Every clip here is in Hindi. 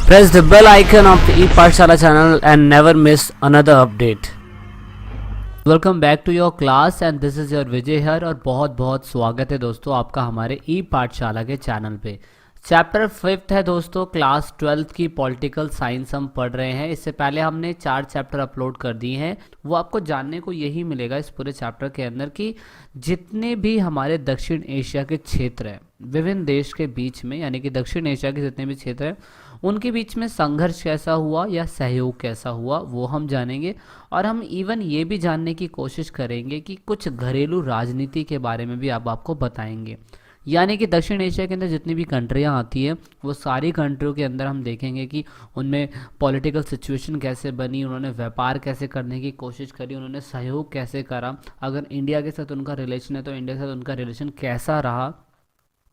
Press the bell icon of the ePathshala channel and never miss another update. Welcome back to your class and this is your Vijay हर और बहुत बहुत स्वागत है दोस्तों आपका हमारे ई पाठशाला के चैनल पे। चैप्टर 5th है दोस्तों, क्लास 12th की पॉलिटिकल साइंस हम पढ़ रहे हैं। इससे पहले हमने 4 चैप्टर अपलोड कर दिए हैं। वो आपको जानने को यही मिलेगा इस पूरे चैप्टर के अंदर कि जितने भी हमारे दक्षिण एशिया के क्षेत्र हैं विभिन्न देश के बीच में, यानी कि दक्षिण एशिया के जितने भी क्षेत्र हैं उनके बीच में संघर्ष कैसा हुआ या सहयोग कैसा हुआ वो हम जानेंगे। और हम इवन ये भी जानने की कोशिश करेंगे कि कुछ घरेलू राजनीति के बारे में भी आपको बताएंगे। यानी कि दक्षिण एशिया के अंदर जितनी भी कंट्रियाँ आती हैं वो सारी कंट्रियों के अंदर हम देखेंगे कि उनमें पॉलिटिकल सिचुएशन कैसे बनी, उन्होंने व्यापार कैसे करने की कोशिश करी, उन्होंने सहयोग कैसे करा, अगर इंडिया के साथ उनका रिलेशन है तो इंडिया के साथ उनका रिलेशन कैसा रहा,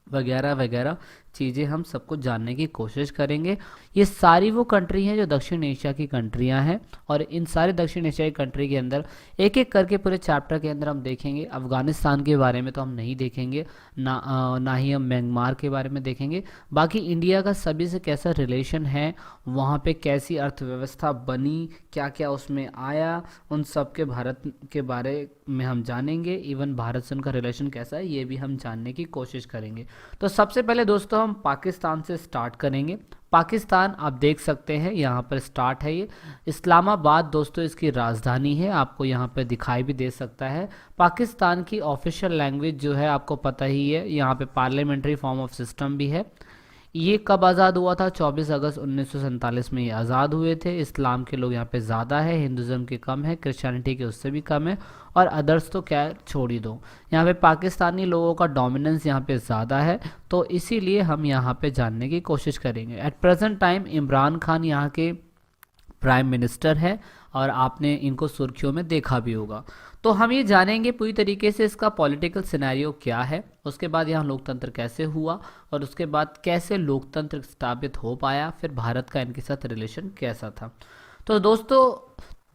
वगैरह वगैरह चीज़ें हम सबको जानने की कोशिश करेंगे। ये सारी वो कंट्री हैं जो दक्षिण एशिया की कंट्रियां हैं और इन सारे दक्षिण एशियाई कंट्री के अंदर एक एक करके पूरे चैप्टर के अंदर हम देखेंगे। अफ़गानिस्तान के बारे में तो हम नहीं देखेंगे, ना ही हम म्यांमार के बारे में देखेंगे। बाकी इंडिया का सभी से कैसा रिलेशन है, वहाँ पे कैसी अर्थव्यवस्था बनी, क्या क्या उसमें आया, उन सब के भारत के बारे में हम जानेंगे। इवन भारत से उनका रिलेशन कैसा है ये भी हम जानने की कोशिश करेंगे। तो सबसे पहले दोस्तों हम पाकिस्तान से स्टार्ट करेंगे। पाकिस्तान आप देख सकते हैं यहाँ पर स्टार्ट है, ये इस्लामाबाद दोस्तों इसकी राजधानी है, आपको यहाँ पर दिखाई भी दे सकता है। पाकिस्तान की ऑफिशियल लैंग्वेज जो है आपको पता ही है, यहाँ पे पार्लियामेंट्री फॉर्म ऑफ सिस्टम भी है। ये कब आज़ाद हुआ था? 24 अगस्त 1947 में ये आज़ाद हुए थे। इस्लाम के लोग यहाँ पे ज़्यादा है, हिंदुज़म के कम है, क्रिश्चियनिटी के उससे भी कम है और अदर्स तो क्या छोड़ ही दो। यहाँ पे पाकिस्तानी लोगों का डोमिनेंस यहाँ पे ज़्यादा है, तो इसीलिए हम यहाँ पे जानने की कोशिश करेंगे। At present time Imran Khan यहाँ के प्राइम मिनिस्टर है और आपने इनको सुर्खियों में देखा भी होगा। तो हम ये जानेंगे पूरी तरीके से इसका पॉलिटिकल सिनेरियो क्या है, उसके बाद यहाँ लोकतंत्र कैसे हुआ और उसके बाद कैसे लोकतंत्र स्थापित हो पाया, फिर भारत का इनके साथ रिलेशन कैसा था। तो दोस्तों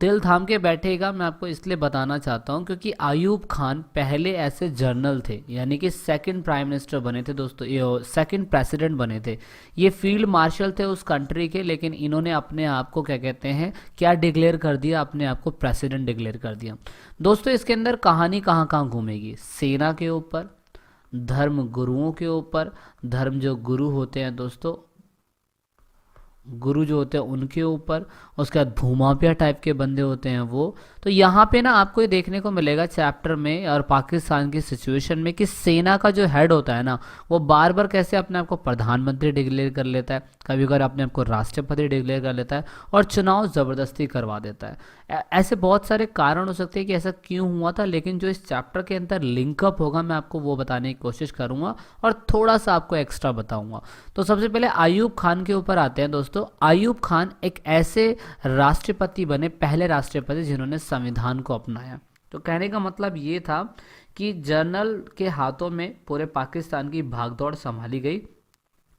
दिल थाम के बैठेगा, मैं आपको इसलिए बताना चाहता हूँ क्योंकि आयूब खान पहले ऐसे जनरल थे, यानी कि सेकंड प्राइम मिनिस्टर बने थे दोस्तों, ये सेकंड प्रेसिडेंट बने थे। ये फील्ड मार्शल थे उस कंट्री के, लेकिन इन्होंने अपने आप को क्या कहते हैं, क्या डिक्लेयर कर दिया, अपने आप को प्रेसिडेंट डिक्लेयर कर दिया। दोस्तों इसके अंदर कहानी कहाँ कहाँ घूमेगी, सेना के ऊपर, धर्म गुरुओं के ऊपर, धर्म जो गुरु होते हैं दोस्तों, गुरु जो होते हैं उनके ऊपर, उसके बाद भूमाफिया टाइप के बंदे होते हैं वो। तो यहाँ पे ना आपको ये देखने को मिलेगा चैप्टर में और पाकिस्तान की सिचुएशन में कि सेना का जो हेड होता है ना वो बार बार कैसे अपने आप को प्रधानमंत्री डिक्लेयर कर लेता है, कभी कभी अपने आप को राष्ट्रपति डिक्लेयर कर लेता है और चुनाव ज़बरदस्ती करवा देता है। ऐसे बहुत सारे कारण हो सकते हैं कि ऐसा क्यों हुआ था, लेकिन जो इस चैप्टर के अंदर लिंकअप होगा मैं आपको वो बताने की कोशिश करूँगा और थोड़ा सा आपको एक्स्ट्रा बताऊँगा। तो सबसे पहले आयूब खान के ऊपर आते हैं दोस्तों। आयूब खान एक ऐसे राष्ट्रपति बने, पहले राष्ट्रपति जिन्होंने संविधान को अपनाया। तो कहने का मतलब ये था कि जनरल के हाथों में पूरे पाकिस्तान की भागदौड़ संभाली गई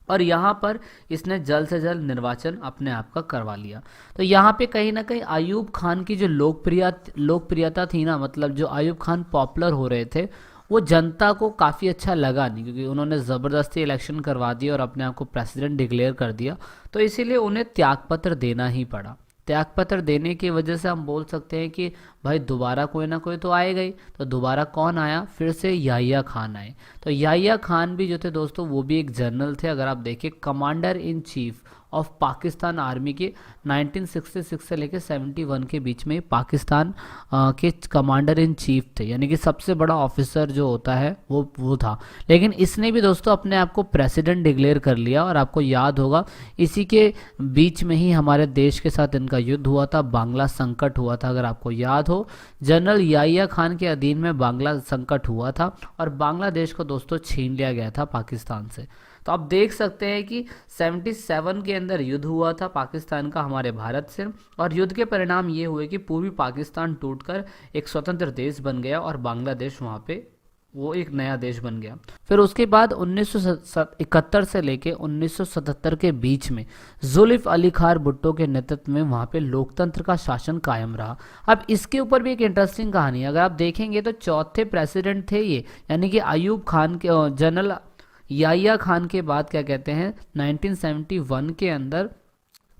और यहाँ पर इसने जल्द से जल्द निर्वाचन अपने आप का करवा लिया। तो यहाँ पे कहीं ना कहीं आयूब खान की जो लोकप्रियता थी ना, मतलब जो आयूब खान पॉपुलर हो रहे थे वो जनता को काफ़ी अच्छा लगा नहीं, क्योंकि उन्होंने ज़बरदस्ती इलेक्शन करवा दिया और अपने आप को प्रेसिडेंट डिक्लेयर कर दिया। तो इसीलिए उन्हें त्यागपत्र देना ही पड़ा। त्यागपत्र देने की वजह से हम बोल सकते हैं कि भाई दोबारा कोई ना कोई तो आएगा ही। तो दोबारा कौन आया? फिर से याहिया खान आए। तो याहिया खान भी जो थे दोस्तों वो भी एक जनरल थे, अगर आप देखिए commander in chief of Pakistan army के 1966 से लेकर 71 के बीच में पाकिस्तान के कमांडर इन चीफ थे, यानी कि सबसे बड़ा ऑफिसर जो होता है वो था। लेकिन इसने भी दोस्तों अपने आप को प्रेसिडेंट डिक्लेयर कर लिया और आपको याद होगा इसी के बीच में ही हमारे देश के साथ इनका युद्ध हुआ था, बांग्ला संकट हुआ था, अगर आपको याद हो। जनरल याहिया खान के अधीन में बांग्ला संकट हुआ था और बांग्लादेश को दोस्तों छीन लिया गया था पाकिस्तान से। तो आप देख सकते हैं कि 77 के अंदर युद्ध हुआ था पाकिस्तान का हमारे भारत से, और युद्ध के परिणाम ये हुए कि पूर्वी पाकिस्तान टूटकर एक स्वतंत्र देश बन गया और बांग्लादेश वहाँ पे वो एक नया देश बन गया। फिर उसके बाद 1971 से लेके 1977 के बीच में जुल्फ़ अली खान भुट्टो के नेतृत्व में वहाँ पे लोकतंत्र का शासन कायम रहा। अब इसके ऊपर भी एक इंटरेस्टिंग कहानी है, अगर आप देखेंगे तो चौथे प्रेसिडेंट थे ये, यानी कि आयूब खान के जनरल याहिया खान के बाद क्या कहते हैं 1971 के अंदर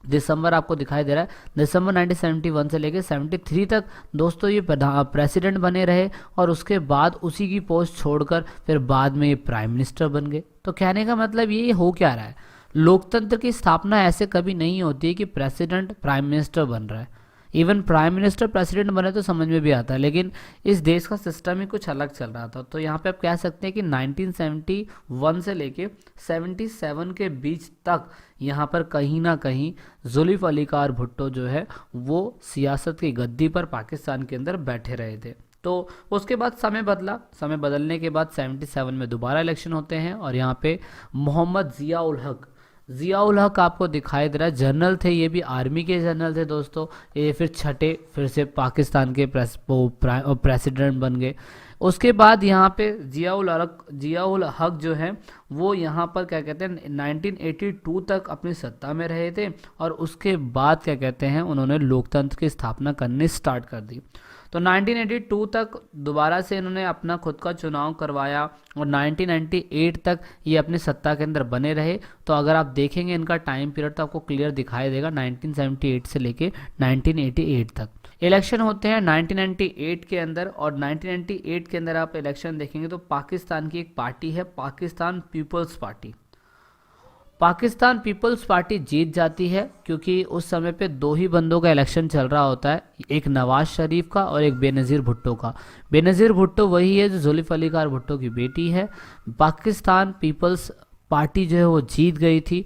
दिसंबर आपको दिखाई दे रहा है, दिसंबर 1971 से लेके 73 तक दोस्तों ये प्रेसिडेंट बने रहे, और उसके बाद उसी की पोस्ट छोड़कर फिर बाद में ये प्राइम मिनिस्टर बन गए। तो कहने का मतलब ये हो क्या रहा है, लोकतंत्र की स्थापना ऐसे कभी नहीं होती है कि प्रेसिडेंट प्राइम मिनिस्टर बन रहा है। इवन प्राइम मिनिस्टर प्रेसिडेंट बने तो समझ में भी आता है, लेकिन इस देश का सिस्टम ही कुछ अलग चल रहा था। तो यहाँ पे आप कह सकते हैं कि 1971 से लेके 77 के बीच तक यहाँ पर कहीं ना कहीं जुल्फ़िकार भुट्टो जो है वो सियासत की गद्दी पर पाकिस्तान के अंदर बैठे रहे थे। तो उसके बाद समय बदला, समय बदलने के बाद 77 में दोबारा इलेक्शन होते हैं, और यहाँ पे मोहम्मद ज़िया उल हक आपको दिखाई दे रहा है, जनरल थे, ये भी आर्मी के जनरल थे दोस्तों। ये फिर से पाकिस्तान के प्रेसिडेंट बन गए। उसके बाद यहाँ पे ज़िया उल हक जो है वो यहाँ पर क्या कहते हैं 1982 तक अपनी सत्ता में रहे थे, और उसके बाद क्या कहते हैं उन्होंने लोकतंत्र की स्थापना करनी स्टार्ट कर दी। तो 1982 तक दोबारा से इन्होंने अपना खुद का चुनाव करवाया, और 1998 तक ये अपनी सत्ता के अंदर बने रहे। तो अगर आप देखेंगे इनका टाइम पीरियड तो आपको क्लियर दिखाई देगा, 1978 से लेके 1988 तक इलेक्शन होते हैं 1998 के अंदर। और 1998 के अंदर आप इलेक्शन देखेंगे तो पाकिस्तान की एक पार्टी है, Pakistan Peoples Party. Pakistan Peoples Party जीत जाती है, क्योंकि उस समय पे दो ही बंदों का इलेक्शन चल रहा होता है, एक नवाज शरीफ का और एक बेनज़ीर भुट्टो का। बेनज़ीर भुट्टो वही है जो जुल्फ़िकार भुट्टो की बेटी है। पाकिस्तान पीपल्स पार्टी जो है वो जीत गई थी।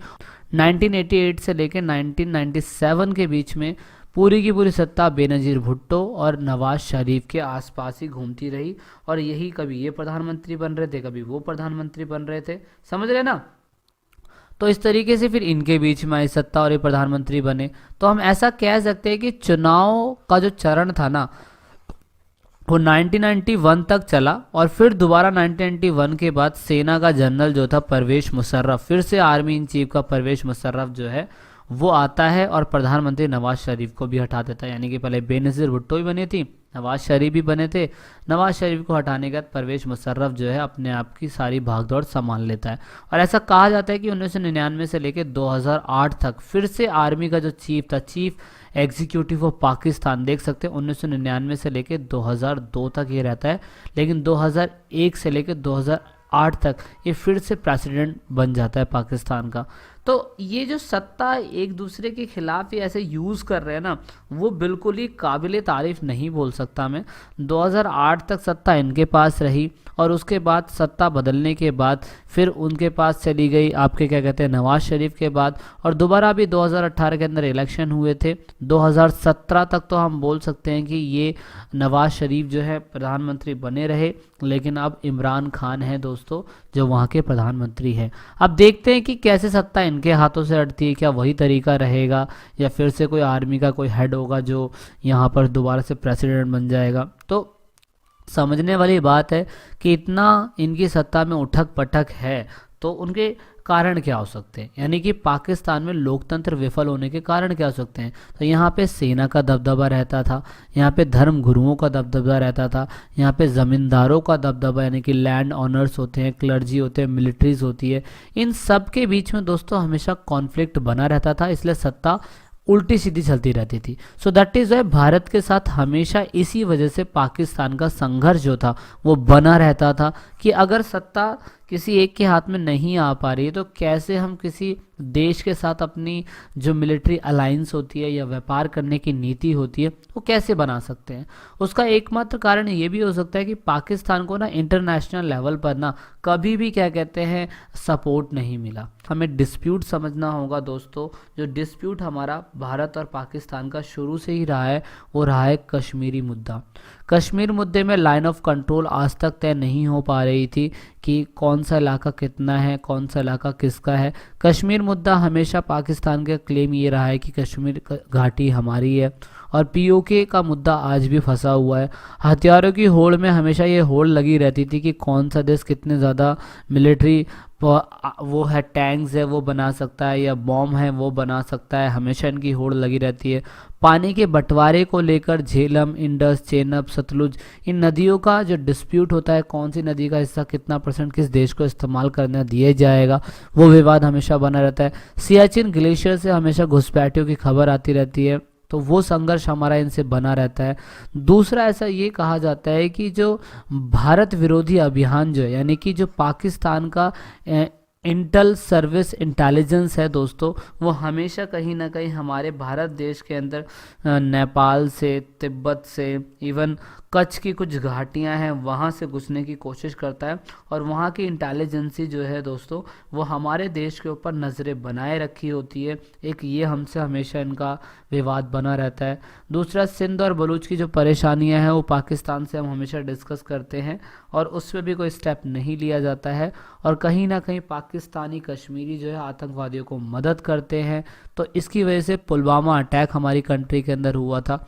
1988 से लेकर 1997 के बीच में पूरी की पूरी सत्ता बेनज़ीर भुट्टो और नवाज शरीफ के आसपास ही घूमती रही, और यही कभी ये प्रधानमंत्री बन रहे थे, कभी वो प्रधानमंत्री बन रहे थे, समझ रहे ना। तो इस तरीके से फिर इनके बीच में आई सत्ता और ये प्रधानमंत्री बने। तो हम ऐसा कह सकते हैं कि चुनाव का जो चरण था ना वो 1991 तक चला, और फिर दोबारा 1991 के बाद सेना का जनरल जो था परवेज मुशर्रफ, फिर से आर्मी इन चीफ का परवेज मुशर्रफ जो है वो आता है और प्रधानमंत्री नवाज शरीफ को भी हटा देता है। यानी कि पहले बेनज़ीर भुट्टो भी बनी थी, नवाज शरीफ भी बने थे। नवाज शरीफ को हटाने के बाद परवेज मुशर्रफ जो है अपने आप की सारी भागदौड़ संभाल लेता है। और ऐसा कहा जाता है कि 1999 से लेकर 2008 तक फिर से आर्मी का जो चीफ था, चीफ एग्जीक्यूटिव ऑफ पाकिस्तान, देख सकते हैं 1999 से लेकर 2002 तक ये रहता है, लेकिन 2001 से लेकर 2008 तक ये फिर से प्रेसिडेंट बन जाता है पाकिस्तान का। तो ये जो सत्ता एक दूसरे के खिलाफ ही ऐसे यूज़ कर रहे हैं ना, वो बिल्कुल ही काबिले तारीफ नहीं बोल सकता मैं। 2008 तक सत्ता इनके पास रही, और उसके बाद सत्ता बदलने के बाद फिर उनके पास चली गई आपके क्या कहते हैं नवाज शरीफ के बाद, और दोबारा भी 2018 के अंदर इलेक्शन हुए थे। 2017 तक तो हम बोल सकते हैं कि ये नवाज शरीफ जो है प्रधानमंत्री बने रहे, लेकिन अब इमरान खान है दोस्तों जो वहाँ के प्रधानमंत्री हैं। अब देखते हैं कि कैसे सत्ता इनके हाथों से हटती है, क्या वही तरीका रहेगा या फिर से कोई आर्मी का कोई हेड होगा जो यहाँ पर दोबारा से प्रेसिडेंट बन जाएगा। तो समझने वाली बात है कि इतना इनकी सत्ता में उठक पटक है, तो उनके कारण क्या हो सकते हैं, यानी कि पाकिस्तान में लोकतंत्र विफल होने के कारण क्या हो सकते हैं। तो यहाँ पे सेना का दबदबा रहता था, यहाँ पे धर्म गुरुओं का दबदबा रहता था, यहाँ पे ज़मींदारों का दबदबा यानी कि लैंड ऑनर्स होते हैं, क्लर्जी होते हैं, मिलिट्रीज होती है, इन सब के बीच में दोस्तों हमेशा कॉन्फ्लिक्ट बना रहता था, इसलिए सत्ता उल्टी सीधी चलती रहती थी। So that is why Bharat के साथ हमेशा इसी वजह से पाकिस्तान का संघर्ष जो था वो बना रहता था कि अगर सत्ता किसी एक के हाथ में नहीं आ पा रही है तो कैसे हम किसी देश के साथ अपनी जो मिलिट्री अलायंस होती है या व्यापार करने की नीति होती है वो कैसे बना सकते हैं। उसका एकमात्र कारण ये भी हो सकता है कि पाकिस्तान को ना इंटरनेशनल लेवल पर ना कभी भी क्या कहते हैं सपोर्ट नहीं मिला। हमें डिस्प्यूट समझना होगा दोस्तों, जो डिस्प्यूट हमारा भारत और पाकिस्तान का शुरू से ही रहा है वो रहा है कश्मीरी मुद्दा। कश्मीर मुद्दे में लाइन ऑफ कंट्रोल आज तक तय नहीं हो पा रही थी कि कौन सा इलाका कितना है, कौन सा इलाका किसका है। कश्मीर मुद्दा हमेशा पाकिस्तान का क्लेम ये रहा है कि कश्मीर घाटी हमारी है, और पीओके का मुद्दा आज भी फंसा हुआ है। हथियारों की होड़ में हमेशा ये होड़ लगी रहती थी कि कौन सा देश कितने ज़्यादा मिलिट्री वो है टैंक्स है वो बना सकता है, या बॉम्ब है वो बना सकता है, हमेशा इनकी होड़ लगी रहती है। पानी के बंटवारे को लेकर झेलम, इंडस, चेनाब, सतलुज, इन नदियों का जो डिस्प्यूट होता है, कौन सी नदी का हिस्सा कितना परसेंट किस देश को इस्तेमाल करने दिया जाएगा, वो विवाद हमेशा बना रहता है। सियाचिन ग्लेशियर से हमेशा घुसपैठियों की खबर आती रहती है, तो वो संघर्ष हमारा इनसे बना रहता है। दूसरा ऐसा ये कहा जाता है कि जो भारत विरोधी अभियान जो है, यानी कि जो पाकिस्तान का इंटेल सर्विस इंटेलिजेंस है दोस्तों, वो हमेशा कहीं ना कहीं हमारे भारत देश के अंदर नेपाल से, तिब्बत से, इवन कच्छ की कुछ घाटियां हैं वहाँ से घुसने की कोशिश करता है, और वहाँ की इंटेलिजेंसी जो है दोस्तों वो हमारे देश के ऊपर नज़रें बनाए रखी होती है। एक ये हमसे हमेशा इनका विवाद बना रहता है। दूसरा, सिंध और बलूच की जो परेशानियां हैं वो पाकिस्तान से हम हमेशा डिस्कस करते हैं, और उस पर भी कोई स्टेप नहीं लिया जाता है, और कहीं ना कहीं पाकिस्तानी कश्मीरी जो है आतंकवादियों को मदद करते हैं। तो इसकी वजह से पुलवामा अटैक हमारी कंट्री के अंदर हुआ था।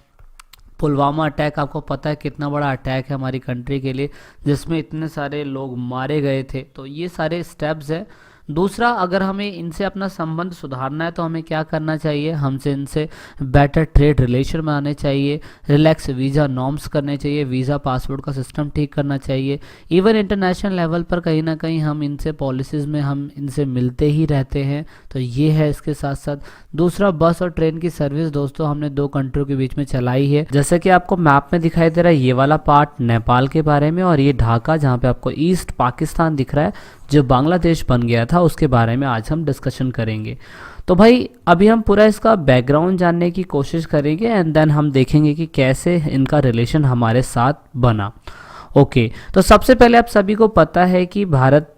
पुलवामा अटैक आपको पता है कितना बड़ा अटैक है हमारी कंट्री के लिए, जिसमें इतने सारे लोग मारे गए थे। तो ये सारे स्टेप्स हैं। दूसरा, अगर हमें इनसे अपना संबंध सुधारना है तो हमें क्या करना चाहिए, हमसे इनसे बेटर ट्रेड रिलेशन बनाने चाहिए, रिलैक्स वीज़ा नॉर्म्स करने चाहिए, वीज़ा पासपोर्ट का सिस्टम ठीक करना चाहिए। इवन इंटरनेशनल लेवल पर कहीं ना कहीं हम इनसे पॉलिसीज़ में हम इनसे मिलते ही रहते हैं। तो ये है इसके साथ साथ। दूसरा, बस और ट्रेन की सर्विस दोस्तों हमने दो कंट्रियों के बीच में चलाई है। जैसे कि आपको मैप में दिखाई दे रहा है, ये वाला पार्ट नेपाल के बारे में, और ये ढाका जहाँ पे आपको ईस्ट पाकिस्तान दिख रहा है जो बांग्लादेश बन गया था, उसके बारे में आज हम डिस्कशन करेंगे। तो भाई अभी हम पूरा इसका बैकग्राउंड जानने की कोशिश करेंगे, एंड देन हम देखेंगे कि कैसे इनका रिलेशन हमारे साथ बना। ओके, तो सबसे पहले आप सभी को पता है कि भारत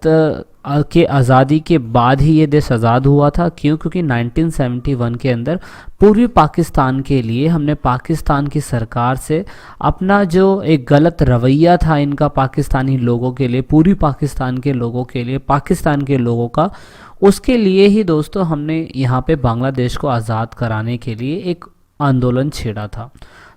के आज़ादी के बाद ही ये देश आज़ाद हुआ था। क्यों? क्योंकि 1971 के अंदर पूर्वी पाकिस्तान के लिए हमने पाकिस्तान की सरकार से अपना जो एक गलत रवैया था इनका पाकिस्तानी लोगों के लिए, पूर्वी पाकिस्तान के लोगों के लिए, पाकिस्तान के लोगों का, उसके लिए ही दोस्तों हमने यहाँ पे बांग्लादेश को आज़ाद कराने के लिए एक आंदोलन छेड़ा था।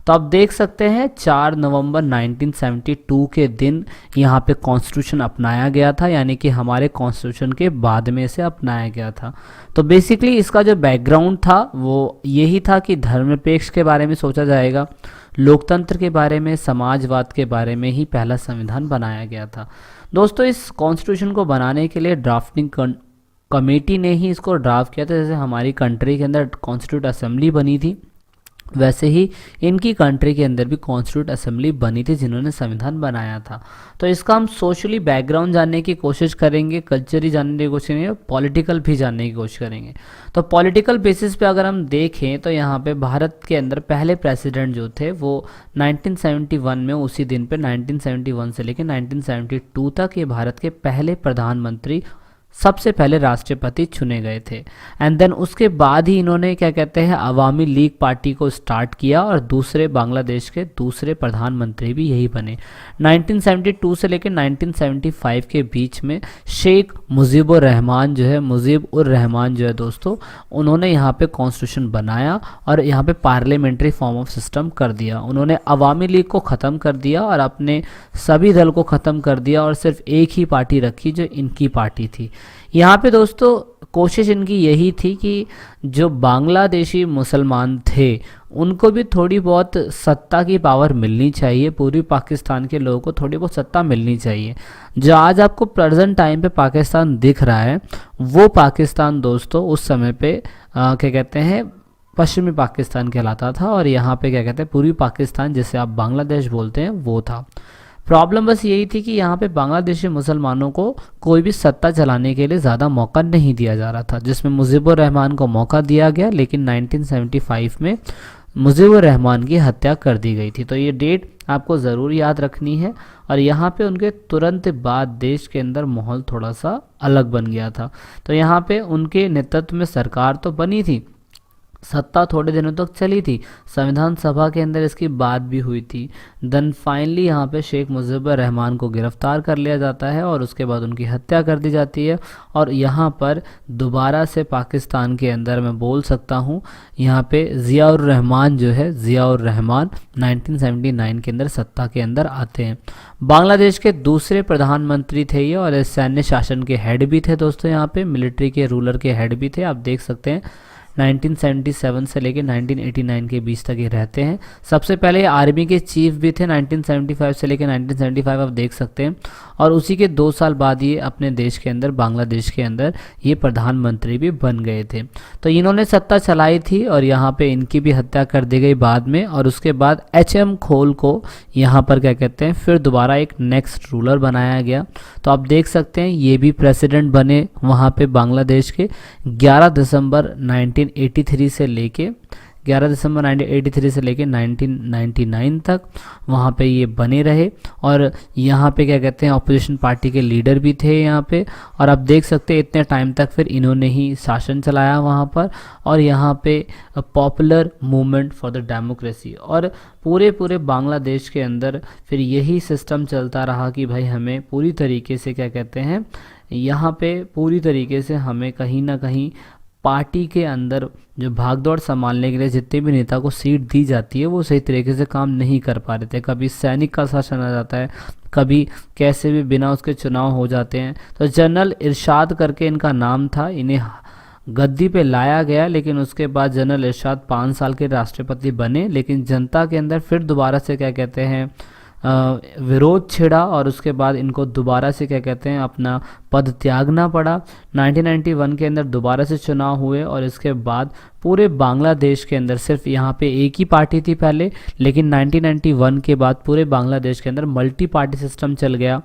तो आप देख सकते हैं 4 नवंबर 1972 के दिन यहाँ पे कॉन्स्टिट्यूशन अपनाया गया था, यानी कि हमारे कॉन्स्टिट्यूशन के बाद में से अपनाया गया था। तो बेसिकली इसका जो बैकग्राउंड था वो यही था कि धर्मनिरपेक्ष के बारे में सोचा जाएगा, लोकतंत्र के बारे में, समाजवाद के बारे में ही पहला संविधान बनाया गया था। दोस्तों इस कॉन्स्टिट्यूशन को बनाने के लिए ड्राफ्टिंग कमेटी ने ही इसको ड्राफ्ट किया था। जैसे हमारी कंट्री के अंदर कॉन्स्टिट्यूट असेंबली बनी थी, वैसे ही इनकी कंट्री के अंदर भी कॉन्स्टिट्यूट असेंबली बनी थी जिन्होंने संविधान बनाया था। तो इसका हम सोशली बैकग्राउंड जानने की कोशिश करेंगे, कल्चरी जानने की कोशिश करेंगे, पॉलिटिकल भी जानने की कोशिश करेंगे। तो पॉलिटिकल बेसिस पे अगर हम देखें तो यहाँ पे भारत के अंदर पहले प्रेसिडेंट जो थे वो 1971 में, उसी दिन पे 1971 से लेकर 1972 तक ये भारत के पहले प्रधानमंत्री, सबसे पहले राष्ट्रपति चुने गए थे। एंड देन उसके बाद ही इन्होंने क्या कहते हैं अवामी लीग पार्टी को स्टार्ट किया, और दूसरे बांग्लादेश के दूसरे प्रधानमंत्री भी यही बने। 1972 से लेकर 1975 के बीच में शेख मुजीबुर रहमान जो है दोस्तों, उन्होंने यहाँ पे कॉन्स्टिट्यूशन बनाया और यहाँ पे पार्लियामेंट्री फॉर्म ऑफ सिस्टम कर दिया। उन्होंने अवामी लीग को ख़त्म कर दिया और अपने सभी दल को ख़त्म कर दिया, और सिर्फ एक ही पार्टी रखी जो इनकी पार्टी थी। यहाँ पे दोस्तों कोशिश इनकी यही थी कि जो बांग्लादेशी मुसलमान थे उनको भी थोड़ी बहुत सत्ता की पावर मिलनी चाहिए, पूर्वी पाकिस्तान के लोगों को थोड़ी बहुत सत्ता मिलनी चाहिए। जो आज आपको प्रेजेंट टाइम पे पाकिस्तान दिख रहा है वो पाकिस्तान दोस्तों उस समय पे क्या कहते हैं पश्चिमी पाकिस्तान कहलाता था, और यहाँ पे क्या कहते हैं पूर्वी पाकिस्तान, जिसे आप बांग्लादेश बोलते हैं, वो था। प्रॉब्लम बस यही थी कि यहाँ पे बांग्लादेशी मुसलमानों को कोई भी सत्ता चलाने के लिए ज़्यादा मौका नहीं दिया जा रहा था, जिसमें मुजीबुर रहमान को मौका दिया गया, लेकिन 1975 में मुजीबुर रहमान की हत्या कर दी गई थी। तो ये डेट आपको ज़रूर याद रखनी है। और यहाँ पे उनके तुरंत बाद देश के अंदर माहौल थोड़ा सा अलग बन गया था। तो यहाँ पे उनके नेतृत्व में सरकार तो बनी थी, सत्ता थोड़े दिनों तक चली थी, संविधान सभा के अंदर इसकी बात भी हुई थी। देन फाइनली यहाँ पे शेख मुजीबुर रहमान को गिरफ्तार कर लिया जाता है और उसके बाद उनकी हत्या कर दी जाती है। और यहाँ पर दोबारा से पाकिस्तान के अंदर मैं बोल सकता हूँ, यहाँ पे ज़ियाउर रहमान जो है, ज़ियाउर रहमान 1979 के अंदर सत्ता के अंदर आते हैं। बांग्लादेश के दूसरे प्रधानमंत्री थे ये, और सैन्य शासन के हेड भी थे दोस्तों, यहाँ पे मिलिट्री के रूलर के हेड भी थे। आप देख सकते हैं 1977 से लेकर 1989 के बीच तक ये रहते हैं। सबसे पहले आर्मी के चीफ भी थे 1975 से लेकर 1975, आप देख सकते हैं। और उसी के 2 साल बाद ये अपने देश के अंदर, बांग्लादेश के अंदर ये प्रधानमंत्री भी बन गए थे। तो इन्होंने सत्ता चलाई थी और यहाँ पे इनकी भी हत्या कर दी गई बाद में। और उसके बाद HM खोल को यहाँ पर क्या कहते हैं, फिर दोबारा एक नेक्स्ट रूलर बनाया गया। तो आप देख सकते हैं ये भी प्रेसिडेंट बने वहाँ पे बांग्लादेश के 11 दिसंबर 1983 से लेके 1999 तक वहाँ पे ये बने रहे। और यहाँ पे क्या कहते हैं, अपोजिशन पार्टी के लीडर भी थे यहाँ पे। और आप देख सकते हैं इतने टाइम तक फिर इन्होंने ही शासन चलाया वहाँ पर। और यहाँ पे popular movement for the democracy, और पूरे बांग्लादेश के अंदर फिर यही सिस्टम चलता रहा कि भाई हमें पूरी तरीके से क्या कहते हैं, यहाँ पे पूरी तरीके से हमें कहीं ना कहीं पार्टी के अंदर जो भागदौड़ संभालने के लिए जितने भी नेता को सीट दी जाती है वो सही तरीके से काम नहीं कर पा रहे थे। कभी सैनिक का शासन आ जाता है, कभी कैसे भी बिना उसके चुनाव हो जाते हैं। तो जनरल इरशाद करके इनका नाम था, इन्हें गद्दी पे लाया गया, लेकिन उसके बाद जनरल इरशाद 5 साल के राष्ट्रपति बने। लेकिन जनता के अंदर फिर दोबारा से क्या कहते हैं, विरोध छिड़ा और उसके बाद इनको दोबारा से क्या कहते हैं, अपना पद त्यागना पड़ा। 1991 के अंदर दोबारा से चुनाव हुए और इसके बाद पूरे बांग्लादेश के अंदर सिर्फ यहाँ पे एक ही पार्टी थी पहले, लेकिन 1991 के बाद पूरे बांग्लादेश के अंदर मल्टी पार्टी सिस्टम चल गया।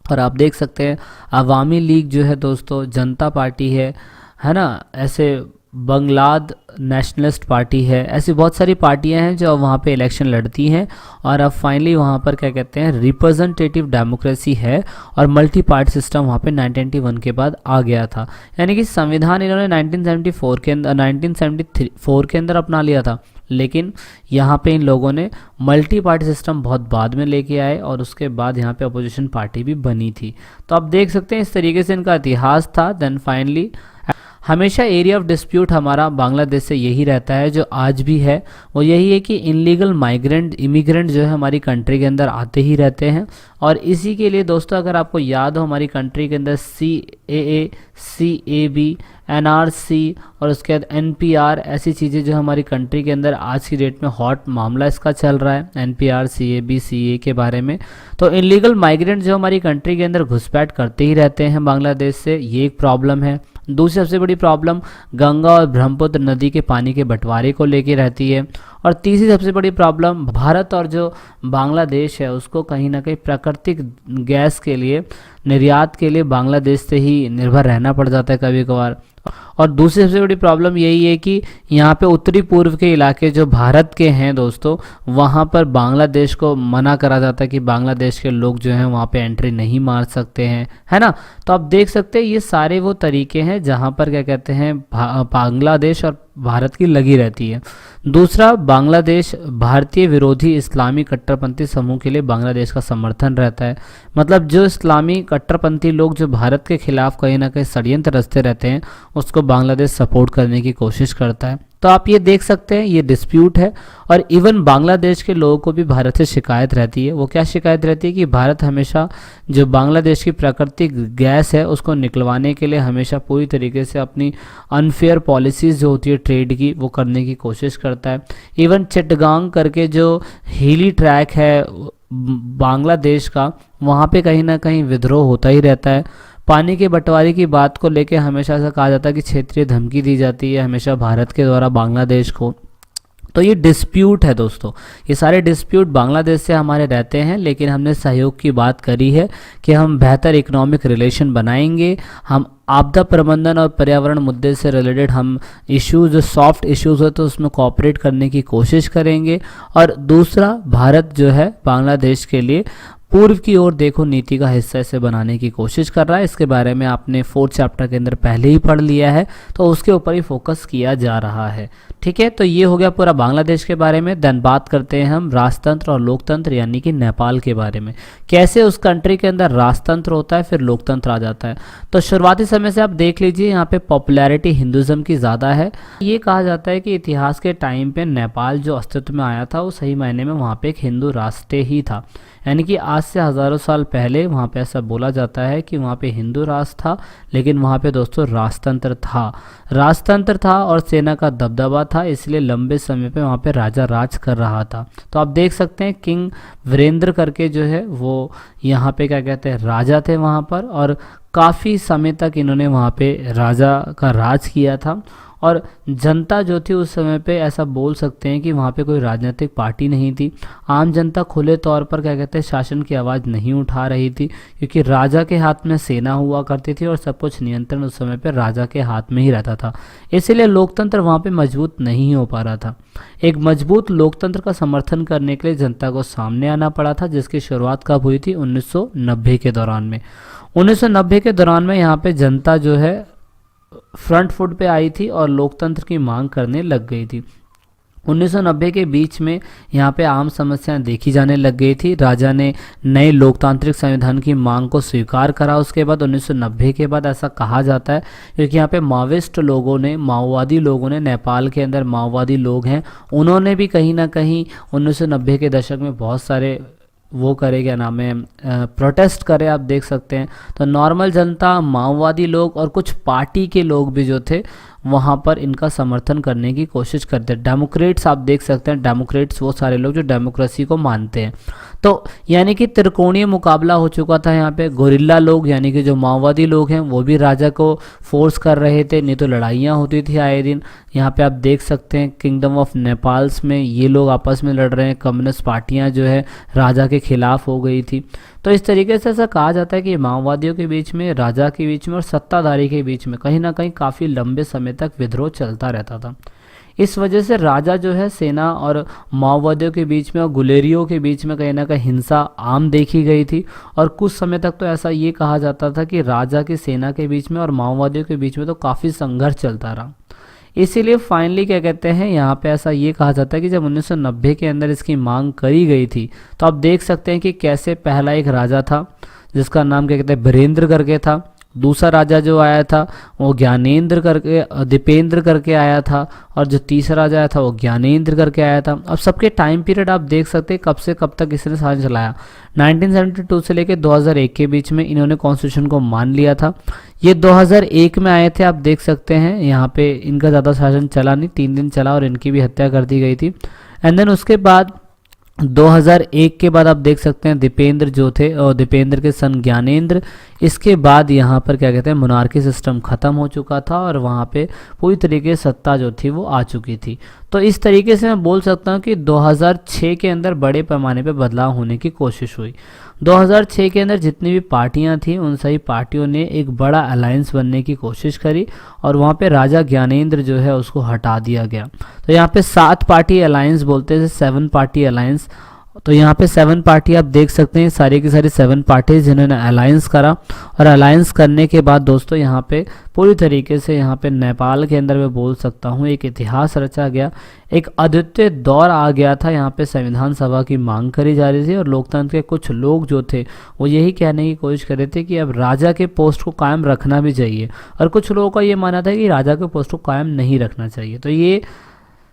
और आप देख सकते हैं अवामी लीग जो है दोस्तों, जनता पार्टी है ना, ऐसे बंगलाद नेशनलिस्ट पार्टी है, ऐसी बहुत सारी पार्टियां हैं जो वहाँ पे इलेक्शन लड़ती हैं। और अब फाइनली वहाँ पर क्या कहते हैं, रिप्रेजेंटेटिव डेमोक्रेसी है और मल्टी पार्टी सिस्टम वहाँ पे 1991 के बाद आ गया था। यानी कि संविधान इन्होंने 1974 के अंदर अपना लिया था, लेकिन यहाँ पे इन लोगों ने मल्टी पार्टी सिस्टम बहुत बाद में लेके आए और उसके बाद यहाँ पे अपोजिशन पार्टी भी बनी थी। तो आप देख सकते हैं इस तरीके से इनका इतिहास था। देन फाइनली हमेशा एरिया ऑफ डिस्प्यूट हमारा बांग्लादेश से यही रहता है, जो आज भी है वो यही है कि इनलीगल इमिग्रेंट जो है हमारी कंट्री के अंदर आते ही रहते हैं। और इसी के लिए दोस्तों अगर आपको याद हो, हमारी कंट्री के अंदर CAA, CAB, NRC और उसके बाद NPR, ऐसी चीज़ें जो हमारी कंट्री के अंदर आज की डेट में हॉट मामला इसका चल रहा है, NPR, CAB, CA के बारे में। तो इनलीगल माइग्रेंट जो हमारी कंट्री के अंदर घुसपैठ करते ही रहते हैं बांग्लादेश से, ये एक प्रॉब्लम है। दूसरी सबसे बड़ी प्रॉब्लम गंगा और ब्रह्मपुत्र नदी के पानी के बंटवारे को लेके रहती है। और तीसरी सबसे बड़ी प्रॉब्लम भारत और जो बांग्लादेश है उसको कहीं ना कहीं प्राकृतिक गैस के लिए, निर्यात के लिए बांग्लादेश से ही निर्भर रहना पड़ जाता है कभी कभार। और दूसरी सबसे बड़ी प्रॉब्लम यही है कि यहाँ पे उत्तरी पूर्व के इलाके जो भारत के हैं दोस्तों, वहाँ पर बांग्लादेश को मना करा जाता है कि बांग्लादेश के लोग जो हैं वहाँ पे एंट्री नहीं मार सकते हैं, है ना। तो आप देख सकते हैं ये सारे वो तरीके हैं जहाँ पर क्या कहते हैं बांग्लादेश और भारत की लगी रहती है। दूसरा, बांग्लादेश भारतीय विरोधी इस्लामी कट्टरपंथी समूह के लिए बांग्लादेश का समर्थन रहता है। मतलब जो इस्लामी कट्टरपंथी लोग जो भारत के खिलाफ कहीं ना कहीं षड्यंत्र रचते रहते हैं उसको बांग्लादेश सपोर्ट करने की कोशिश करता है। तो आप ये देख सकते हैं ये डिस्प्यूट है। और इवन बांग्लादेश के लोगों को भी भारत से शिकायत रहती है। वो क्या शिकायत रहती है कि भारत हमेशा जो बांग्लादेश की प्राकृतिक गैस है उसको निकलवाने के लिए हमेशा पूरी तरीके से अपनी अनफेयर पॉलिसीज़ जो होती है ट्रेड की वो करने की कोशिश करता है। इवन चिटगांग करके जो हिली ट्रैक है बांग्लादेश का, वहाँ पे कहीं ना कहीं विद्रोह होता ही रहता है। पानी के बंटवारे की बात को लेकर हमेशा ऐसा कहा जाता है कि क्षेत्रीय धमकी दी जाती है हमेशा भारत के द्वारा बांग्लादेश को। तो ये डिस्प्यूट है दोस्तों, ये सारे डिस्प्यूट बांग्लादेश से हमारे रहते हैं। लेकिन हमने सहयोग की बात करी है कि हम बेहतर इकोनॉमिक रिलेशन बनाएंगे, हम आपदा प्रबंधन और पर्यावरण मुद्दे से रिलेटेड हम इश्यूज जो सॉफ्ट इश्यूज है तो उसमें कोऑपरेट करने की कोशिश करेंगे। और दूसरा, भारत जो है बांग्लादेश के लिए पूर्व की ओर देखो नीति का हिस्सा इसे बनाने की कोशिश कर रहा है। इसके बारे में आपने 4th चैप्टर के अंदर पहले ही पढ़ लिया है, तो उसके ऊपर ही फोकस किया जा रहा है। ठीक है, तो ये हो गया पूरा बांग्लादेश के बारे में। देन बात करते हैं हम राजतंत्र और लोकतंत्र यानी कि नेपाल के बारे में। कैसे उस कंट्री के अंदर राजतंत्र होता है फिर लोकतंत्र आ जाता है। तो शुरुआती समय से आप देख लीजिए, यहाँ पे पॉपुलैरिटी हिंदुज़म की ज़्यादा है। ये कहा जाता है कि इतिहास के टाइम पे नेपाल जो अस्तित्व में आया था वो सही मायने में वहाँ पे एक हिंदू राष्ट्र ही था, यानी कि आज से हज़ारों साल पहले वहाँ पे ऐसा बोला जाता है कि वहाँ पे हिंदू राष्ट्र था, लेकिन वहाँ पे दोस्तों राजतंत्र था और सेना का दबदबा था, इसलिए लंबे समय पे वहाँ पे राजा राज कर रहा था। तो आप देख सकते हैं किंग वीरेंद्र करके जो है वो यहाँ पे क्या कहते हैं राजा थे वहाँ पर, और काफ़ी समय तक इन्होंने वहाँ पे राजा का राज किया था। और जनता जो थी उस समय पे ऐसा बोल सकते हैं कि वहाँ पे कोई राजनीतिक पार्टी नहीं थी। आम जनता खुले तौर पर क्या कहते हैं शासन की आवाज़ नहीं उठा रही थी, क्योंकि राजा के हाथ में सेना हुआ करती थी और सब कुछ नियंत्रण उस समय पे राजा के हाथ में ही रहता था। इसीलिए लोकतंत्र वहाँ पे मजबूत नहीं हो पा रहा था। एक मजबूत लोकतंत्र का समर्थन करने के लिए जनता को सामने आना पड़ा था, जिसकी शुरुआत कब हुई थी 1990 के दौरान में। 1990 के दौरान में यहाँ पे जनता जो है फ्रंट फुट पे आई थी और लोकतंत्र की मांग करने लग गई थी। 1990 के बीच में यहाँ पे आम समस्याएं देखी जाने लग गई थी। राजा ने नए लोकतांत्रिक संविधान की मांग को स्वीकार करा। उसके बाद 1990 के बाद ऐसा कहा जाता है, क्योंकि यहाँ पे माओवादी लोगों ने नेपाल के अंदर माओवादी लोग हैं, उन्होंने भी कहीं ना कहीं 1990 के दशक में बहुत सारे वो करे, क्या नाम है, प्रोटेस्ट करे। आप देख सकते हैं तो नॉर्मल जनता, माओवादी लोग और कुछ पार्टी के लोग भी जो थे वहाँ पर इनका समर्थन करने की कोशिश करते हैं। डेमोक्रेट्स आप देख सकते हैं, डेमोक्रेट्स वो सारे लोग जो डेमोक्रेसी को मानते हैं। तो यानी कि त्रिकोणीय मुकाबला हो चुका था यहाँ पे। गोरिल्ला लोग यानी कि जो माओवादी लोग हैं वो भी राजा को फोर्स कर रहे थे, नहीं तो लड़ाइयाँ होती थी आए दिन। यहाँ पे आप देख सकते हैं किंगडम ऑफ नेपाल्स में ये लोग आपस में लड़ रहे हैं, कम्युनिस्ट पार्टियाँ जो है राजा के खिलाफ हो गई थी। तो इस तरीके से ऐसा कहा जाता है कि माओवादियों के बीच में, राजा के बीच में और सत्ताधारी के बीच में कहीं ना कहीं काफ़ी लंबे समय तक विद्रोह चलता रहता था। इस वजह से राजा जो है सेना और माओवादियों के बीच में और गुलेरियों के बीच में कहीं ना कहीं हिंसा आम देखी गई थी। और कुछ समय तक तो ऐसा ये कहा जाता था कि राजा की सेना के बीच में और माओवादियों के बीच में तो काफ़ी संघर्ष चलता रहा। इसीलिए फाइनली क्या कहते हैं यहाँ पे ऐसा ये कहा जाता है कि जब 1990 के अंदर इसकी मांग करी गई थी, तो आप देख सकते हैं कि कैसे पहला एक राजा था जिसका नाम क्या कहते हैं वीरेंद्र करके था। दूसरा राजा जो आया था वो दीपेंद्र करके आया था, और जो तीसरा राजा आया था वो ज्ञानेंद्र करके आया था। अब सबके टाइम पीरियड आप देख सकते हैं कब से कब तक इसने शासन चलाया। 1972 से लेकर 2001 के बीच में इन्होंने कॉन्स्टिट्यूशन को मान लिया था। ये 2001 में आए थे, आप देख सकते हैं यहाँ पे इनका ज़्यादा शासन चला नहीं, 3 दिन चला और इनकी भी हत्या कर दी गई थी। एंड देन उसके बाद 2001 के बाद आप देख सकते हैं दीपेंद्र जो थे और दीपेंद्र के सन ज्ञानेंद्र। इसके बाद यहाँ पर क्या कहते हैं मोनार्की सिस्टम ख़त्म हो चुका था और वहाँ पे पूरी तरीके से सत्ता जो थी वो आ चुकी थी। तो इस तरीके से मैं बोल सकता हूँ कि 2006 के अंदर बड़े पैमाने पे बदलाव होने की कोशिश हुई। 2006 के अंदर जितनी भी पार्टियां थी उन सभी पार्टियों ने एक बड़ा अलायंस बनने की कोशिश करी और वहाँ पे राजा ज्ञानेंद्र जो है उसको हटा दिया गया। तो यहाँ पे 7 पार्टी अलायंस बोलते थे, 7 पार्टी अलायंस। तो यहाँ पे 7 पार्टी आप देख सकते हैं, सारी की सारी 7 पार्टीज जिन्होंने अलायंस करा। और अलायंस करने के बाद दोस्तों यहाँ पे पूरी तरीके से यहाँ पे नेपाल के अंदर मैं बोल सकता हूँ एक इतिहास रचा गया, एक अद्वितीय दौर आ गया था। यहाँ पे संविधान सभा की मांग करी जा रही थी और लोकतंत्र के कुछ लोग जो थे वो यही कहने की कोशिश कर रहे थे कि अब राजा के पोस्ट को कायम रखना भी चाहिए, और कुछ लोगों का ये मानना था कि राजा के पोस्ट को कायम नहीं रखना चाहिए। तो ये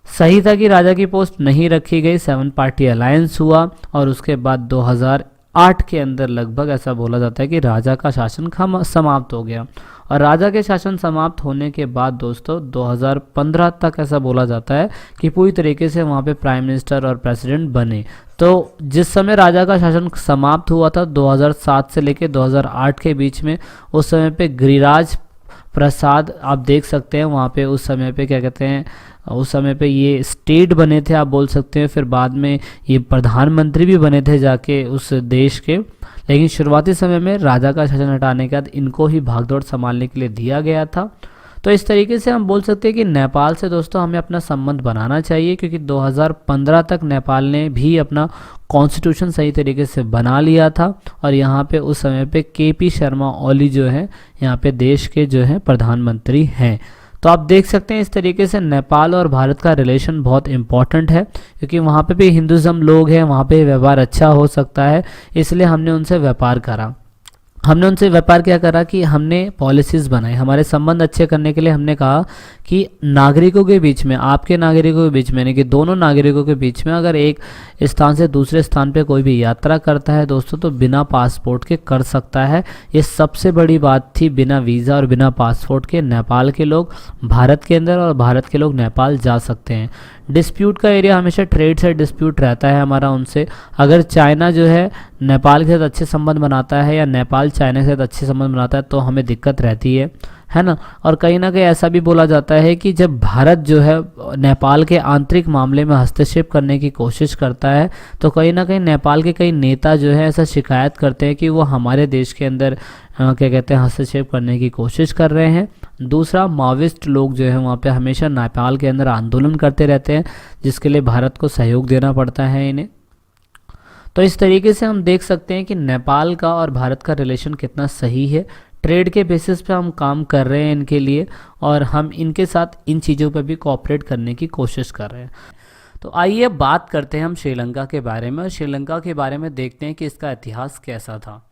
सही था कि राजा की पोस्ट नहीं रखी गई, 7 पार्टी अलायंस हुआ और उसके बाद 2008 के अंदर लगभग ऐसा बोला जाता है कि राजा का शासन समाप्त हो गया। और राजा के शासन समाप्त होने के बाद दोस्तों 2015 तक ऐसा बोला जाता है कि पूरी तरीके से वहाँ पे प्राइम मिनिस्टर और प्रेसिडेंट बने। तो जिस समय राजा का शासन समाप्त हुआ था 2007 से लेकर 2008 के बीच में, उस समय पे गिरिराज प्रसाद आप देख सकते हैं वहाँ पे उस समय पे क्या कहते हैं, उस समय पे ये स्टेट बने थे आप बोल सकते हैं। फिर बाद में ये प्रधानमंत्री भी बने थे जाके उस देश के। लेकिन शुरुआती समय में राजा का शासन हटाने के बाद इनको ही भागदौड़ संभालने के लिए दिया गया था। तो इस तरीके से हम बोल सकते हैं कि नेपाल से दोस्तों हमें अपना संबंध बनाना चाहिए, क्योंकि 2015 तक नेपाल ने भी अपना कॉन्स्टिट्यूशन सही तरीके से बना लिया था और यहाँ पे उस समय पे केपी शर्मा ओली जो है यहाँ पे देश के जो है प्रधानमंत्री हैं। तो आप देख सकते हैं इस तरीके से नेपाल और भारत का रिलेशन बहुत इंपॉर्टेंट है, क्योंकि वहाँ पे भी हिंदुज़म लोग हैं, वहाँ पे व्यवहार अच्छा हो सकता है, इसलिए हमने उनसे व्यापार करा। हमने उनसे व्यापार क्या करा कि हमने पॉलिसीज़ बनाई, हमारे संबंध अच्छे करने के लिए हमने कहा कि नागरिकों के बीच में, आपके नागरिकों के बीच में, यानी कि दोनों नागरिकों के बीच में अगर एक स्थान से दूसरे स्थान पे कोई भी यात्रा करता है दोस्तों तो बिना पासपोर्ट के कर सकता है। ये सबसे बड़ी बात थी, बिना वीज़ा और बिना पासपोर्ट के नेपाल के लोग भारत के अंदर और भारत के लोग नेपाल जा सकते हैं। डिस्प्यूट का एरिया हमेशा ट्रेड से डिस्प्यूट रहता है हमारा उनसे। अगर चाइना जो है नेपाल के साथ अच्छे संबंध बनाता है या नेपाल चाइना के साथ अच्छे संबंध बनाता है तो हमें दिक्कत रहती है ना। और कहीं ना कहीं ऐसा भी बोला जाता है कि जब भारत जो है नेपाल के आंतरिक मामले में हस्तक्षेप करने की कोशिश करता है तो कहीं ना कहीं नेपाल के कई नेता जो है ऐसा शिकायत करते हैं कि वो हमारे देश के अंदर क्या कहते हैं हस्तक्षेप करने की कोशिश कर रहे हैं। दूसरा, माओविस्ट लोग जो है वहाँ पे हमेशा नेपाल के अंदर आंदोलन करते रहते हैं, जिसके लिए भारत को सहयोग देना पड़ता है इन्हें। तो इस तरीके से हम देख सकते हैं कि नेपाल का और भारत का रिलेशन कितना सही है। ट्रेड के बेसिस पे हम काम कर रहे हैं इनके लिए और हम इनके साथ इन चीज़ों पर भी कोऑपरेट करने की कोशिश कर रहे हैं। तो आइए बात करते हैं हम श्रीलंका के बारे में और श्रीलंका के बारे में देखते हैं कि इसका इतिहास कैसा था।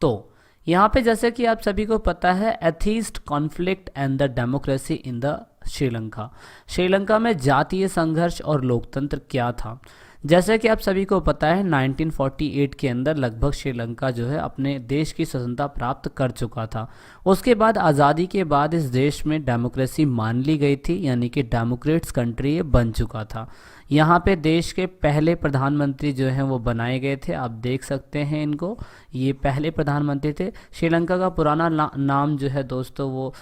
तो यहाँ पे जैसे कि आप सभी को पता है, atheist conflict and the democracy in the Sri Lanka. Sri Lanka में जातीय संघर्ष और लोकतंत्र क्या था। जैसे कि आप सभी को पता है 1948 के अंदर लगभग श्रीलंका जो है अपने देश की स्वतंत्रता प्राप्त कर चुका था। उसके बाद आज़ादी के बाद इस देश में डेमोक्रेसी मान ली गई थी, यानी कि डेमोक्रेट्स कंट्री ये बन चुका था। यहाँ पे देश के पहले प्रधानमंत्री जो हैं वो बनाए गए थे, आप देख सकते हैं इनको, ये पहले प्रधानमंत्री थे। श्रीलंका का पुराना नाम जो है दोस्तों वो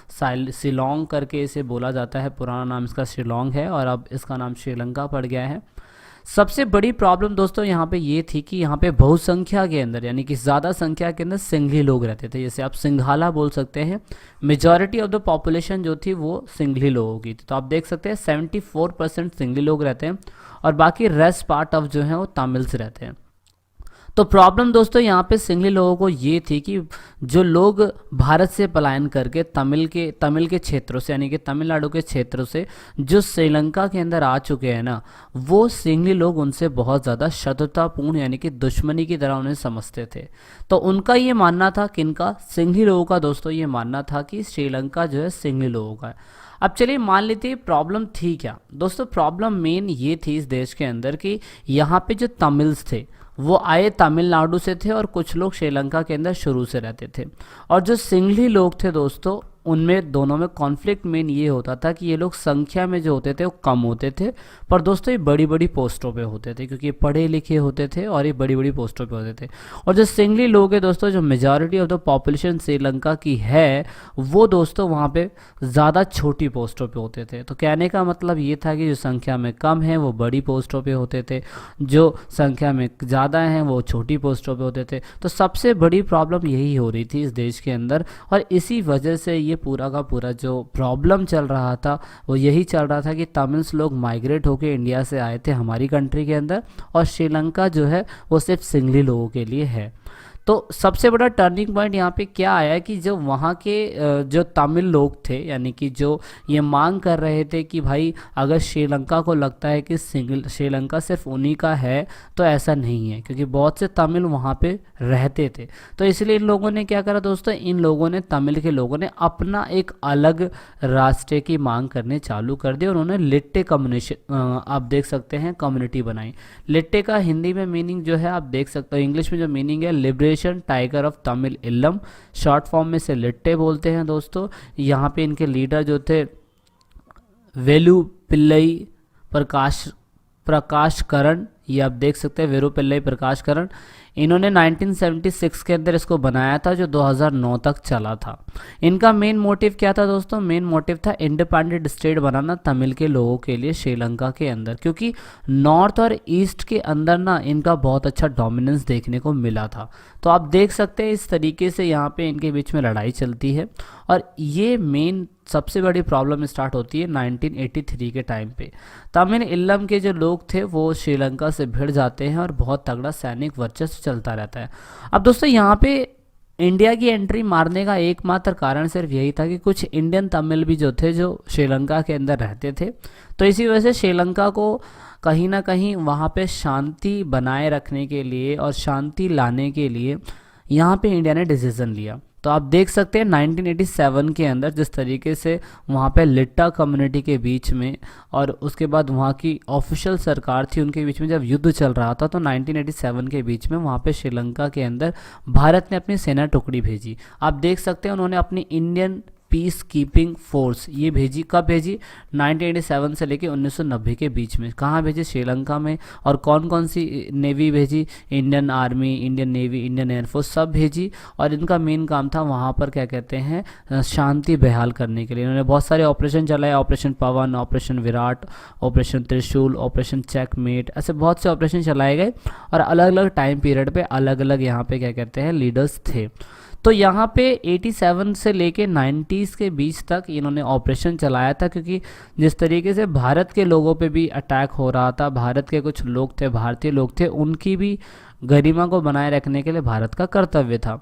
शिलोंग करके इसे बोला जाता है, पुराना नाम इसका शिलोंग है और अब इसका नाम श्रीलंका पड़ गया है। सबसे बड़ी प्रॉब्लम दोस्तों यहाँ पे ये थी कि यहाँ पे बहुसंख्या के अंदर, यानी कि ज़्यादा संख्या के अंदर सिंघली लोग रहते थे, जैसे आप सिंघाला बोल सकते हैं। मेजॉरिटी ऑफ द पॉपुलेशन जो थी वो सिंघली लोगों की थी। तो आप देख सकते हैं 74% सिंघली लोग रहते हैं और बाकी रेस्ट पार्ट ऑफ जो है वो तमिल्स रहते हैं। तो प्रॉब्लम दोस्तों यहाँ पे सिंघली लोगों को ये थी कि जो लोग भारत से पलायन करके तमिल के क्षेत्रों से, यानी कि तमिलनाडु के क्षेत्रों से जो श्रीलंका के अंदर आ चुके हैं ना, वो सिंघली लोग उनसे बहुत ज़्यादा शत्रुतापूर्ण यानी कि दुश्मनी की तरह उन्हें समझते थे। तो उनका ये मानना था, किनका, सिंघली लोगों का दोस्तों ये मानना था कि श्रीलंका जो है सिंघली लोगों का है। अब चलिए मान लेते हैं प्रॉब्लम थी क्या दोस्तों। प्रॉब्लम मेन ये थी इस देश के अंदर कि यहाँ पे जो तमिल्स थे वो आए तमिलनाडु से थे और कुछ लोग श्रीलंका के अंदर शुरू से रहते थे। और जो सिंघली लोग थे दोस्तों उनमें दोनों में कॉन्फ्लिक्ट मेन ये होता था कि ये लोग संख्या में जो होते थे वो कम होते थे, पर दोस्तों ये बड़ी बड़ी पोस्टों पे होते थे, क्योंकि ये पढ़े लिखे होते थे और ये बड़ी बड़ी पोस्टों पे होते थे। और जो सिंघली लोग हैं दोस्तों, जो majority of the population Sri Lanka की है, वो दोस्तों वहाँ पे ज़्यादा छोटी पोस्टों पे होते थे। तो कहने का मतलब ये था कि जो संख्या में कम है वो बड़ी पोस्टों पे होते थे, जो संख्या में ज़्यादा हैं वो छोटी पोस्टों पे होते थे। तो सबसे बड़ी प्रॉब्लम यही हो रही थी इस देश के अंदर और इसी वजह से ये पूरा का पूरा जो प्रॉब्लम चल रहा था वो यही चल रहा था कि तमिल्स लोग माइग्रेट होकर इंडिया से आए थे हमारी कंट्री के अंदर और श्रीलंका जो है वो सिर्फ सिंघली लोगों के लिए है। तो सबसे बड़ा टर्निंग पॉइंट यहाँ पे क्या आया कि जो वहाँ के जो तमिल लोग थे, यानी कि जो ये मांग कर रहे थे कि भाई अगर श्रीलंका को लगता है कि श्रीलंका सिर्फ उन्हीं का है, तो ऐसा नहीं है, क्योंकि बहुत से तमिल वहाँ पे रहते थे। तो इसलिए इन लोगों ने क्या करा दोस्तों, इन लोगों ने, तमिल के लोगों ने अपना एक अलग रास्ते की मांग करने चालू कर दी और उन्होंने लिट्टे कम्युनिशन, आप देख सकते हैं, कम्युनिटी बनाई। लिट्टे का हिंदी में मीनिंग जो है आप देख सकते हो, इंग्लिश में जो मीनिंग है Liberation Tiger of Tamil Eelam, short form में से लिट्टे बोलते हैं दोस्तों। यहाँ पे इनके लीडर जो थे वेलु पिल्लई प्रकाश करण, ये आप देख सकते हैं वेलु पिल्लई प्रकाश करण, इन्होंने 1976 के अंदर इसको बनाया था जो 2009 तक चला था। इनका मेन मोटिव क्या था दोस्तों, मेन मोटिव था इंडिपेंडेंट स्टेट बनाना तमिल के लोगों के लिए श्रीलंका के अंदर, क्योंकि नॉर्थ और ईस्ट के अंदर ना इनका बहुत अच्छा डोमिनेंस देखने को मिला था। तो आप देख सकते हैं इस तरीके से यहाँ पे इनके बीच में लड़ाई चलती है और ये मेन सबसे बड़ी प्रॉब्लम स्टार्ट होती है 1983 के टाइम पे। तमिल इल्लम के जो लोग थे वो श्रीलंका से भिड़ जाते हैं और बहुत तगड़ा सैनिक वर्चस्व चलता रहता है। अब दोस्तों यहाँ पे इंडिया की एंट्री मारने का एकमात्र कारण सिर्फ यही था कि कुछ इंडियन तमिल भी जो थे जो श्रीलंका के अंदर रहते थे, तो इसी वजह से श्रीलंका को कहीं ना कहीं वहाँ पे शांति बनाए रखने के लिए और शांति लाने के लिए यहाँ पे इंडिया ने डिसीज़न लिया। तो आप देख सकते हैं 1987 के अंदर जिस तरीके से वहाँ पे लिट्टा कम्युनिटी के बीच में और उसके बाद वहाँ की ऑफिशियल सरकार थी उनके बीच में जब युद्ध चल रहा था, तो 1987 के बीच में वहाँ पे श्रीलंका के अंदर भारत ने अपनी सेना टुकड़ी भेजी। आप देख सकते हैं उन्होंने अपनी इंडियन पीस कीपिंग फोर्स ये भेजी। कब भेजी? 1987 से लेके 1990 के बीच में। कहाँ भेजी? श्रीलंका में। और कौन कौन सी नेवी भेजी? Indian army, Indian navy, Indian air force सब भेजी। और इनका मेन काम था वहाँ पर क्या कहते हैं शांति बहाल करने के लिए। इन्होंने बहुत सारे ऑपरेशन चलाए, ऑपरेशन पवन, ऑपरेशन विराट, ऑपरेशन त्रिशूल, ऑपरेशन चेकमेट, ऐसे बहुत से ऑपरेशन चलाए गए और अलग अलग टाइम पीरियड पे अलग अलग यहाँ पे क्या कहते हैं लीडर्स थे। तो यहाँ पे 87 से लेके 90s के बीच तक इन्होंने ऑपरेशन चलाया था, क्योंकि जिस तरीके से भारत के लोगों पे भी अटैक हो रहा था, भारत के कुछ लोग थे, भारतीय लोग थे, उनकी भी गरिमा को बनाए रखने के लिए भारत का कर्तव्य था।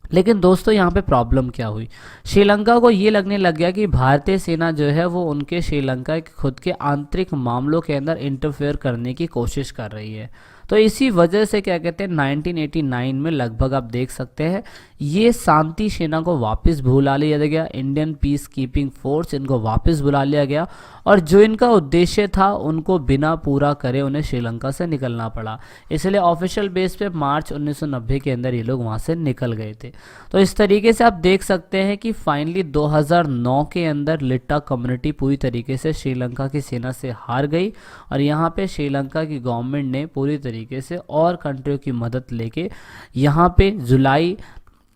लेकिन दोस्तों यहाँ पे प्रॉब्लम क्या हुई? श्रीलंका को ये लगने लग गया कि भारतीय सेना जो है वो उनके श्रीलंका के खुद के आंतरिक मामलों के अंदर इंटरफेयर करने की कोशिश कर रही है। तो इसी वजह से क्या कहते हैं 1989 में लगभग आप देख सकते हैं ये शांति सेना को वापस बुला लिया गया, इंडियन पीस कीपिंग फोर्स इनको वापस बुला लिया गया और जो इनका उद्देश्य था उनको बिना पूरा करे उन्हें श्रीलंका से निकलना पड़ा। इसलिए ऑफिशियल बेस पे मार्च 1990 के अंदर ये लोग वहाँ से निकल गए थे। तो इस तरीके से आप देख सकते हैं कि फाइनली 2009 के अंदर लिट्टा कम्युनिटी पूरी तरीके से श्रीलंका की सेना से हार गई और यहाँ पे श्रीलंका की गवर्नमेंट ने पूरी तरीके से और कंट्रियों की मदद लेके यहाँ पे जुलाई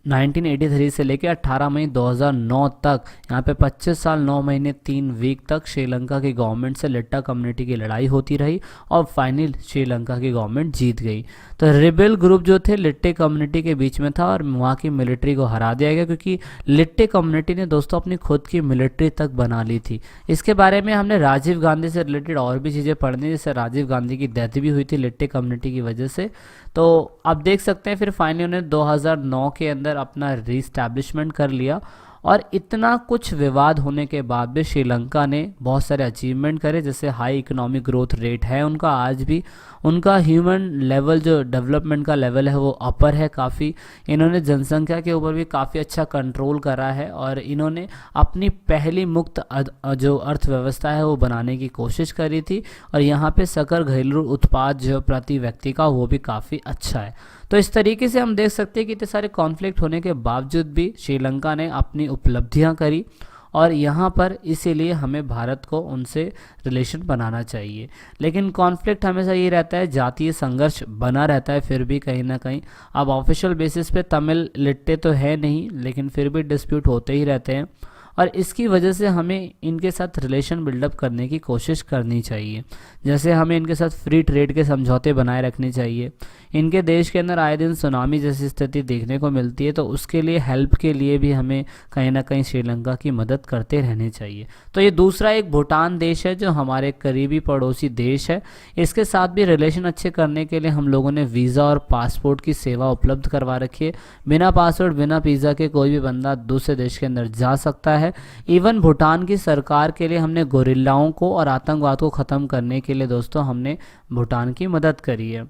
1983 से लेकर 18 मई 2009 तक यहाँ पे 25 साल 9 महीने 3 वीक तक श्रीलंका की गवर्नमेंट से लिट्टा कम्युनिटी की लड़ाई होती रही और फाइनल श्रीलंका की गवर्नमेंट जीत गई। तो रिबेल ग्रुप जो थे लिट्टे कम्युनिटी के बीच में था और वहाँ की मिलिट्री को हरा दिया गया, क्योंकि लिट्टे कम्युनिटी ने दोस्तों अपनी खुद की मिलिट्री तक बना ली थी। इसके बारे में हमने राजीव गांधी से रिलेटेड और भी चीज़ें पढ़नी, जैसे राजीव गांधी की डेथ भी हुई थी लिट्टे कम्युनिटी की वजह से। तो आप देख सकते हैं फिर फाइनली उन्होंने 2009 के अंदर अपना रीस्टैब्लिशमेंट कर लिया और इतना कुछ विवाद होने के बाद भी श्रीलंका ने बहुत सारे अचीवमेंट करे, जैसे हाई इकोनॉमिक ग्रोथ रेट है उनका आज भी, उनका ह्यूमन लेवल जो डेवलपमेंट का लेवल है वो अपर है काफ़ी, इन्होंने जनसंख्या के ऊपर भी काफ़ी अच्छा कंट्रोल करा है और इन्होंने अपनी पहली मुक्त जो अर्थव्यवस्था है वो बनाने की कोशिश करी थी और यहाँ पे सकल घरेलू उत्पाद जो प्रति व्यक्ति का वो भी काफ़ी अच्छा है। तो इस तरीके से हम देख सकते हैं कि इतने सारे कॉन्फ्लिक्ट होने के बावजूद भी श्रीलंका ने अपनी उपलब्धियां करी और यहाँ पर इसीलिए हमें भारत को उनसे रिलेशन बनाना चाहिए। लेकिन कॉन्फ्लिक्ट हमेशा ये रहता है, जातीय संघर्ष बना रहता है फिर भी कहीं ना कहीं। अब ऑफिशियल बेसिस पे तमिल लिट्टे तो है नहीं, लेकिन फिर भी डिस्प्यूट होते ही रहते हैं और इसकी वजह से हमें इनके साथ रिलेशन बिल्डअप करने की कोशिश करनी चाहिए। जैसे हमें इनके साथ फ्री ट्रेड के समझौते बनाए रखने चाहिए। इनके देश के अंदर आए दिन सुनामी जैसी स्थिति देखने को मिलती है, तो उसके लिए हेल्प के लिए भी हमें कहीं ना कहीं श्रीलंका की मदद करते रहने चाहिए। तो ये दूसरा एक भूटान देश है जो हमारे करीबी पड़ोसी देश है, इसके साथ भी रिलेशन अच्छे करने के लिए हम लोगों ने वीज़ा और पासपोर्ट की सेवा उपलब्ध करवा रखी है। बिना पासपोर्ट बिना वीज़ा के कोई भी बंदा दूसरे देश के अंदर जा सकता है। इवन भूटान की सरकार के लिए हमने गोरिल्लाओं को और आतंकवाद को ख़त्म करने के लिए दोस्तों हमने भूटान की मदद करी है।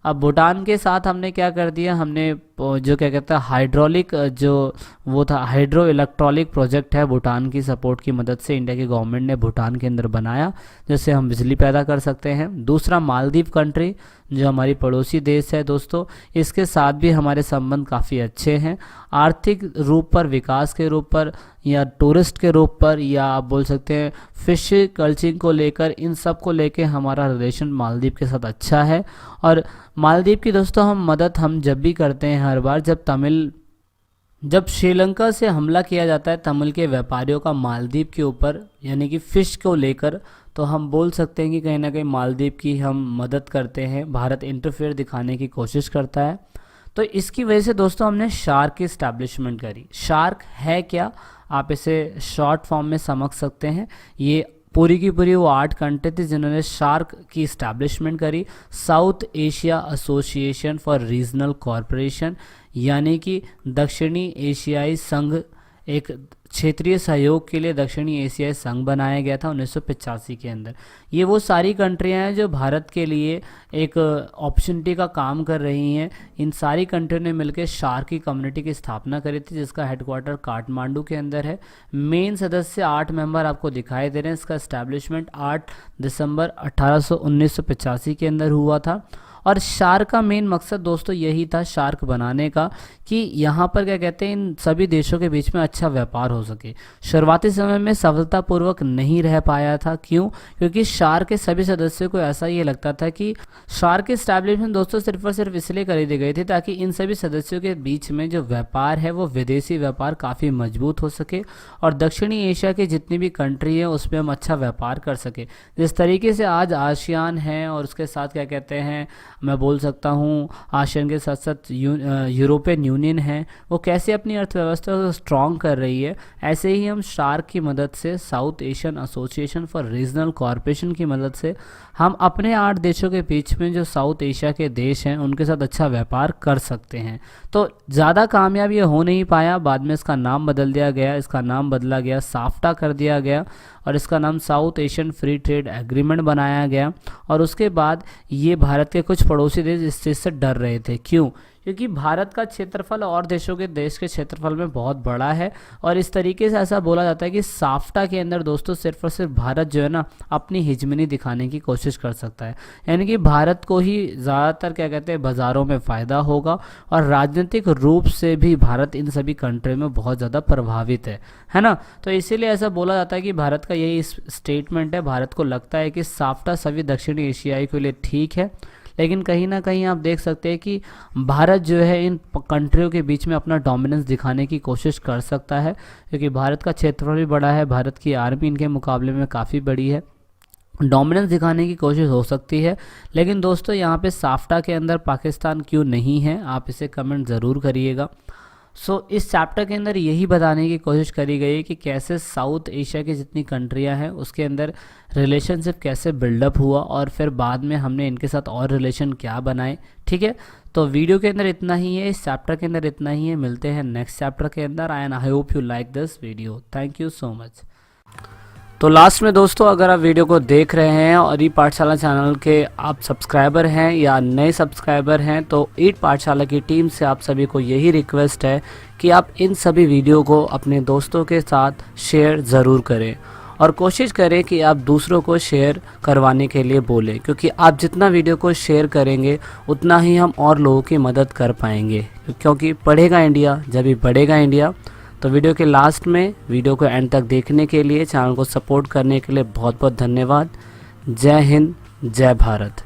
अब भूटान के साथ हमने क्या कर दिया, हमने जो क्या कहते हैं हाइड्रोलिक जो वो था हाइड्रो इलेक्ट्रॉनिक प्रोजेक्ट है भूटान की सपोर्ट की मदद से इंडिया की गवर्नमेंट ने भूटान के अंदर बनाया, जिससे हम बिजली पैदा कर सकते हैं। दूसरा मालदीव कंट्री जो हमारी पड़ोसी देश है दोस्तों, इसके साथ भी हमारे संबंध काफ़ी अच्छे हैं। आर्थिक रूप पर, विकास के रूप पर या टूरिस्ट के रूप पर या आप बोल सकते हैं फिश कल्चरिंग को लेकर, इन सब को लेकर हमारा रिलेशन मालदीव के साथ अच्छा है। और मालदीव की दोस्तों हम मदद हम जब भी करते हैं, हर बार जब श्रीलंका से हमला किया जाता है तमिल के व्यापारियों का मालदीव के ऊपर यानी कि फ़िश को लेकर, तो हम बोल सकते हैं कि कहीं ना कहीं मालदीव की हम मदद करते हैं। भारत इंटरफेयर दिखाने की कोशिश करता है। तो इसकी वजह से दोस्तों हमने शार्क की इस्टेब्लिशमेंट करी। शार्क है क्या? आप इसे शॉर्ट फॉर्म में समझ सकते हैं। ये पूरी की पूरी वो 8 कंट्री थी जिन्होंने सार्क की इस्टेब्लिशमेंट करी, south Asia association for regional corporation, यानी कि दक्षिणी एशियाई संघ, एक क्षेत्रीय सहयोग के लिए दक्षिणी एशियाई संघ बनाया गया था 1985 के अंदर। ये वो सारी कंट्रियां हैं जो भारत के लिए एक अपॉर्चुनिटी का काम कर रही हैं। इन सारी कंट्रियों ने मिलकर सार्क की कम्युनिटी की स्थापना करी थी, जिसका हेडक्वार्टर काठमांडू के अंदर है। मेन सदस्य 8 मेंबर आपको दिखाई दे रहे हैं। इसका इस्टेब्लिशमेंट 8 दिसंबर 1985 के अंदर हुआ था। और सार्क का मेन मकसद दोस्तों यही था सार्क बनाने का कि यहाँ पर क्या कहते हैं, इन सभी देशों के बीच में अच्छा व्यापार हो सके। शुरुआती समय में सफलतापूर्वक नहीं रह पाया था। क्यों? क्योंकि सार्क के सभी सदस्यों को ऐसा ये लगता था कि सार्क के एस्टैब्लिशमेंट दोस्तों सिर्फ और सिर्फ इसलिए करी दी गई थी ताकि इन सभी सदस्यों के बीच में जो व्यापार है वो विदेशी व्यापार काफ़ी मजबूत हो सके और दक्षिणी एशिया की जितनी भी कंट्री है उसमें हम अच्छा व्यापार कर सके। जिस तरीके से आज आसियान है और उसके साथ क्या कहते हैं, मैं बोल सकता हूँ आसियान के साथ साथ यूरोपियन यूनियन है, वो कैसे अपनी अर्थव्यवस्था को स्ट्रॉन्ग कर रही है, ऐसे ही हम सार्क की मदद से, south Asian association for regional corporation की मदद से हम अपने 8 देशों के बीच में जो साउथ एशिया के देश हैं उनके साथ अच्छा व्यापार कर सकते हैं। तो ज़्यादा कामयाब ये हो नहीं पाया। बाद में इसका नाम बदल दिया गया, इसका नाम बदला गया, साफ्टा कर दिया गया और इसका नाम south Asian free trade agreement बनाया गया। और उसके बाद ये भारत के कुछ पड़ोसी देश इस चीज़ से डर रहे थे। क्यों? क्योंकि भारत का क्षेत्रफल और देशों के देश के क्षेत्रफल में बहुत बड़ा है और इस तरीके से ऐसा बोला जाता है कि साफ्टा के अंदर दोस्तों सिर्फ और सिर्फ भारत जो है ना अपनी हिजमनी दिखाने की कोशिश कर सकता है, यानी कि भारत को ही ज़्यादातर क्या कहते हैं बाज़ारों में फ़ायदा होगा और राजनीतिक रूप से भी भारत इन सभी कंट्री में बहुत ज़्यादा प्रभावित है ना। तो इसीलिए ऐसा बोला जाता है कि भारत का यही स्टेटमेंट है। भारत को लगता है कि साफ्टा सभी दक्षिणी एशियाई के लिए ठीक है, लेकिन कहीं ना कहीं आप देख सकते हैं कि भारत जो है इन कंट्रियों के बीच में अपना डोमिनेंस दिखाने की कोशिश कर सकता है, क्योंकि भारत का क्षेत्रफल भी बड़ा है, भारत की आर्मी इनके मुकाबले में काफ़ी बड़ी है, डोमिनेंस दिखाने की कोशिश हो सकती है। लेकिन दोस्तों यहाँ पे साफ्टा के अंदर पाकिस्तान क्यों नहीं है, आप इसे कमेंट ज़रूर करिएगा। इस चैप्टर के अंदर यही बताने की कोशिश करी गई है कि कैसे साउथ एशिया की जितनी कंट्रियां हैं उसके अंदर रिलेशनशिप कैसे बिल्डअप हुआ और फिर बाद में हमने इनके साथ और रिलेशन क्या बनाए। ठीक है, तो वीडियो के अंदर इतना ही है, इस चैप्टर के अंदर इतना ही है। मिलते हैं नेक्स्ट चैप्टर के अंदर। And I hope you like this video. Thank you so much. तो लास्ट में दोस्तों, अगर आप वीडियो को देख रहे हैं और ई पाठशाला चैनल के आप सब्सक्राइबर हैं या नए सब्सक्राइबर हैं, तो ई पाठशाला की टीम से आप सभी को यही रिक्वेस्ट है कि आप इन सभी वीडियो को अपने दोस्तों के साथ शेयर ज़रूर करें और कोशिश करें कि आप दूसरों को शेयर करवाने के लिए बोलें, क्योंकि आप जितना वीडियो को शेयर करेंगे उतना ही हम और लोगों की मदद कर पाएंगे, क्योंकि पढ़ेगा इंडिया जब भी बढ़ेगा इंडिया। तो वीडियो के लास्ट में वीडियो को एंड तक देखने के लिए, चैनल को सपोर्ट करने के लिए बहुत बहुत धन्यवाद। जय हिंद, जय भारत।